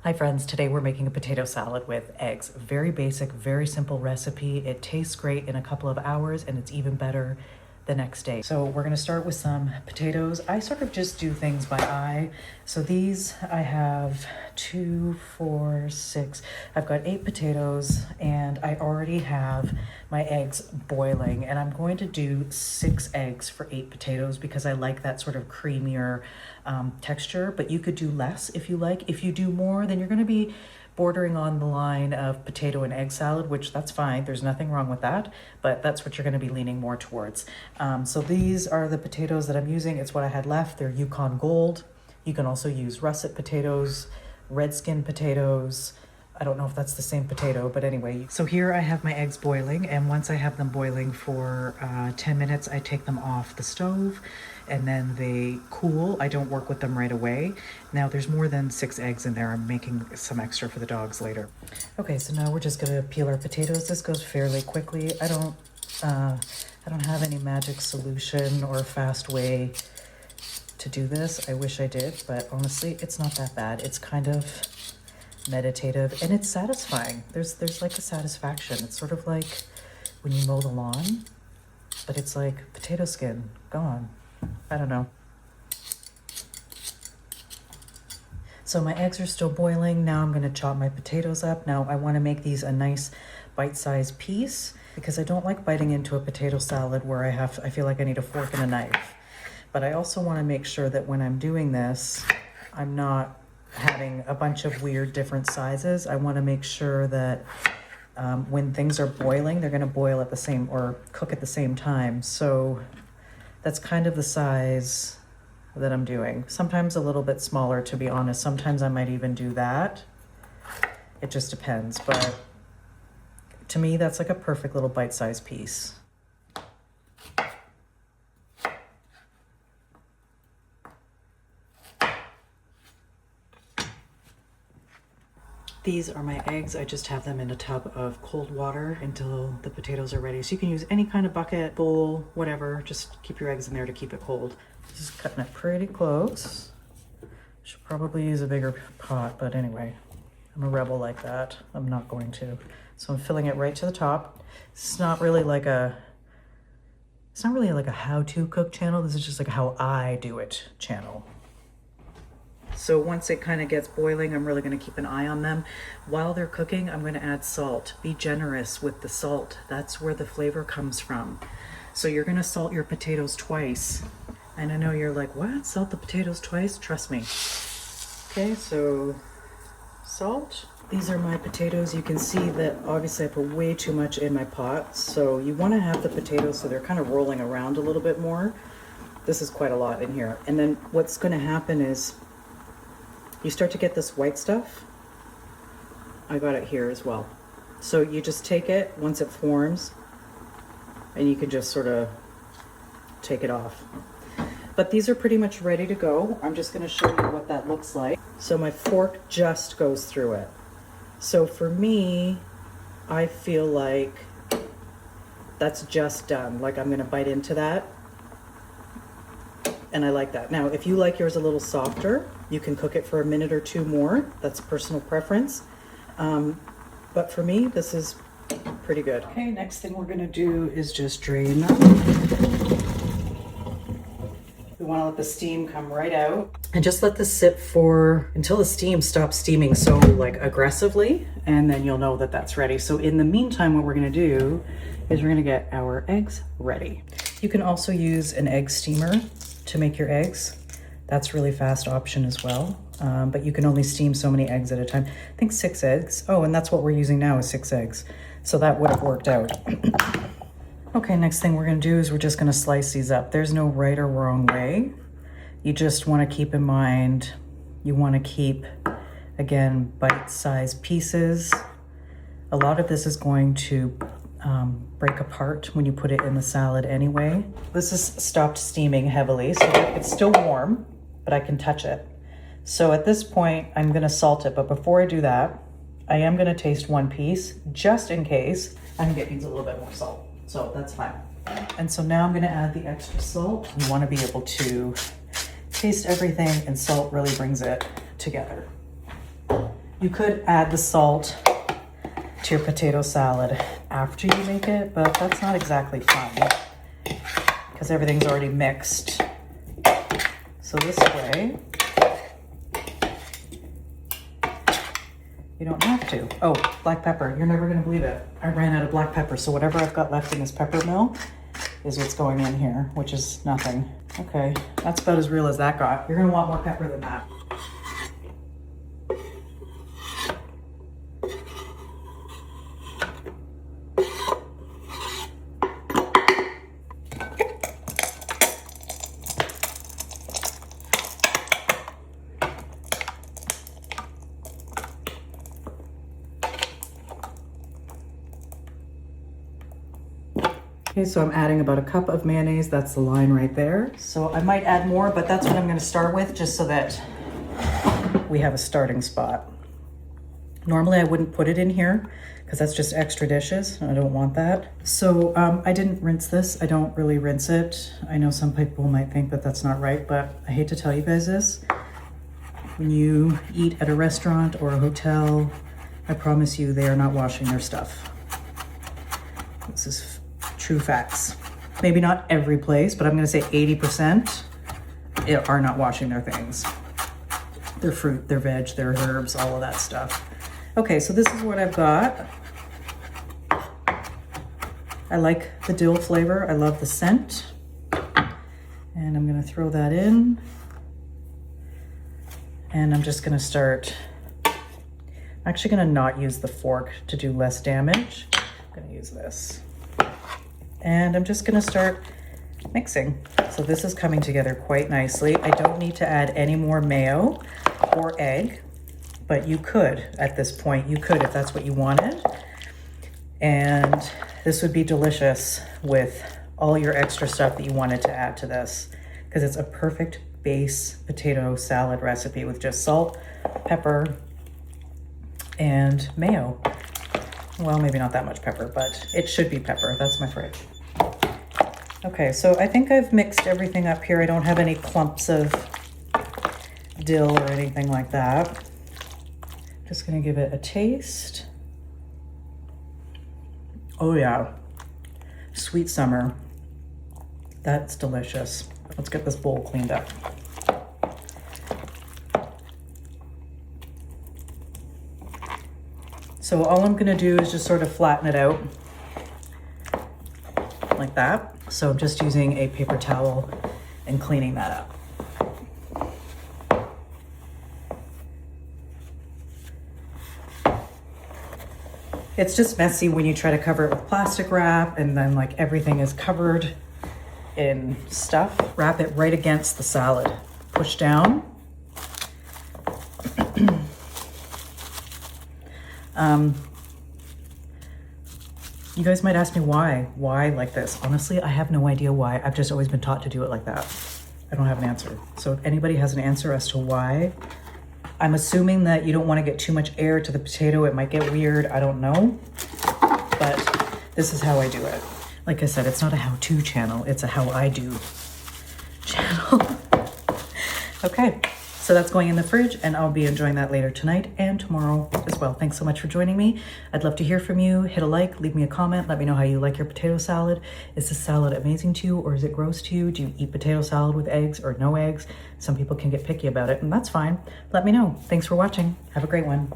Hi friends, today we're making a potato salad with eggs. Very basic, very simple recipe. It tastes great in a couple of hours and it's even better the next day. So we're gonna start with some potatoes. I sort of just do things by eye. So these I have 2, 4, 6. I've got 8 potatoes and I already have my eggs boiling, and I'm going to do 6 eggs for 8 potatoes because I like that sort of creamier texture, but you could do less if you like. If you do more, then you're gonna be bordering on the line of potato and egg salad, which that's fine. There's nothing wrong with that, but that's what you're going to be leaning more towards. So these are the potatoes that I'm using. It's what I had left. They're Yukon Gold. You can also use russet potatoes, red skin potatoes. I don't know if that's the same potato, but anyway. So here I have my eggs boiling, and once I have them boiling for 10 minutes, I take them off the stove and then they cool. I don't work with them right away. Now there's more than 6 eggs in there. I'm making some extra for the dogs later. Okay, so now we're just gonna peel our potatoes. This goes fairly quickly. I don't have any magic solution or fast way to do this. I wish I did, but honestly, it's not that bad. It's kind of meditative and it's satisfying. There's like a satisfaction. It's sort of like when you mow the lawn, but it's like potato skin gone. I don't know. So my eggs are still boiling. Now I'm gonna chop my potatoes up. Now I wanna make these a nice bite-sized piece because I don't like biting into a potato salad where I feel like I need a fork and a knife. But I also wanna make sure that when I'm doing this, I'm not having a bunch of weird different sizes. I wanna make sure that when things are boiling, they're gonna boil at the same, or cook at the same time. So that's kind of the size that I'm doing. Sometimes a little bit smaller, to be honest. Sometimes I might even do that. It just depends, but to me, that's like a perfect little bite-sized piece. These are my eggs. I just have them in a tub of cold water until the potatoes are ready. So you can use any kind of bucket, bowl, whatever. Just keep your eggs in there to keep it cold. Just cutting it pretty close. Should probably use a bigger pot, but anyway, I'm a rebel like that. I'm not going to. So I'm filling it right to the top. It's not really like a how-to cook channel. This is just like a how I do it channel. So once it kind of gets boiling, I'm really going to keep an eye on them. While they're cooking, I'm going to add salt. Be generous with the salt. That's where the flavor comes from. So you're going to salt your potatoes twice. And I know you're like, what? Salt the potatoes twice? Trust me. Okay, so salt. These are my potatoes. You can see that obviously I put way too much in my pot. So you want to have the potatoes so they're kind of rolling around a little bit more. This is quite a lot in here. And then what's going to happen is you start to get this white stuff. I got it here as well. So you just take it once it forms and you can just sort of take it off. But these are pretty much ready to go. I'm just gonna show you what that looks like. So my fork just goes through it. So for me, I feel like that's just done. Like I'm gonna bite into that. And I like that. Now, if you like yours a little softer, you can cook it for a minute or 2 more. That's personal preference. But for me, this is pretty good. Okay, next thing we're gonna do is just drain them. We wanna let the steam come right out. And just let this sit until the steam stops steaming so like aggressively, and then you'll know that that's ready. So in the meantime, what we're gonna do is we're gonna get our eggs ready. You can also use an egg steamer to make your eggs. That's really fast option as well. But you can only steam so many eggs at a time. I think 6 eggs. Oh, and that's what we're using now is 6 eggs. So that would have worked out. Okay, next thing we're gonna do is we're just gonna slice these up. There's no right or wrong way. You just wanna keep in mind, you wanna keep, again, bite-sized pieces. A lot of this is going to break apart when you put it in the salad anyway. This has stopped steaming heavily, so it's still warm, but I can touch it. So at this point, I'm gonna salt it, but before I do that, I am gonna taste one piece, just in case. I think it needs a little bit more salt, so that's fine. And so now I'm gonna add the extra salt. You wanna be able to taste everything, and salt really brings it together. You could add the salt to your potato salad after you make it, but that's not exactly fun because everything's already mixed. So this way, you don't have to. Oh, black pepper. You're never gonna believe it. I ran out of black pepper, so whatever I've got left in this pepper mill is what's going in here, which is nothing. Okay, that's about as real as that got. You're gonna want more pepper than that. Okay, so I'm adding about a cup of mayonnaise. That's the line right there. So I might add more, but that's what I'm gonna start with just so that we have a starting spot. Normally I wouldn't put it in here because that's just extra dishes and I don't want that. So I didn't rinse this. I don't really rinse it. I know some people might think that that's not right, but I hate to tell you guys this. When you eat at a restaurant or a hotel, I promise you they are not washing their stuff. This is true facts. Maybe not every place, but I'm gonna say 80% are not washing their things. Their fruit, their veg, their herbs, all of that stuff. Okay, so this is what I've got. I like the dill flavor. I love the scent. And I'm gonna throw that in. And I'm just gonna start, I'm actually gonna not use the fork to do less damage. I'm gonna use this. And I'm just gonna start mixing. So this is coming together quite nicely. I don't need to add any more mayo or egg, but you could at this point. You could if that's what you wanted. And this would be delicious with all your extra stuff that you wanted to add to this, because it's a perfect base potato salad recipe with just salt, pepper, and mayo. Well, maybe not that much pepper, but it should be pepper. That's my fridge. Okay, so I think I've mixed everything up here. I don't have any clumps of dill or anything like that. Just gonna give it a taste. Oh yeah, sweet summer. That's delicious. Let's get this bowl cleaned up. So all I'm gonna do is just sort of flatten it out like that. So I'm just using a paper towel and cleaning that up. It's just messy when you try to cover it with plastic wrap and then like everything is covered in stuff. Wrap it right against the salad. Push down. You guys might ask me why like this? Honestly, I have no idea why. I've just always been taught to do it like that. I don't have an answer. So if anybody has an answer as to why, I'm assuming that you don't want to get too much air to the potato. It might get weird. I don't know. But this is how I do it. Like I said, it's not a how-to channel. It's a how I do channel. Okay, so that's going in the fridge and I'll be enjoying that later tonight and tomorrow as well. Thanks so much for joining me. I'd love to hear from you. Hit a like, leave me a comment. Let me know how you like your potato salad. Is this salad amazing to you or is it gross to you? Do you eat potato salad with eggs or no eggs? Some people can get picky about it and that's fine. Let me know. Thanks for watching. Have a great one.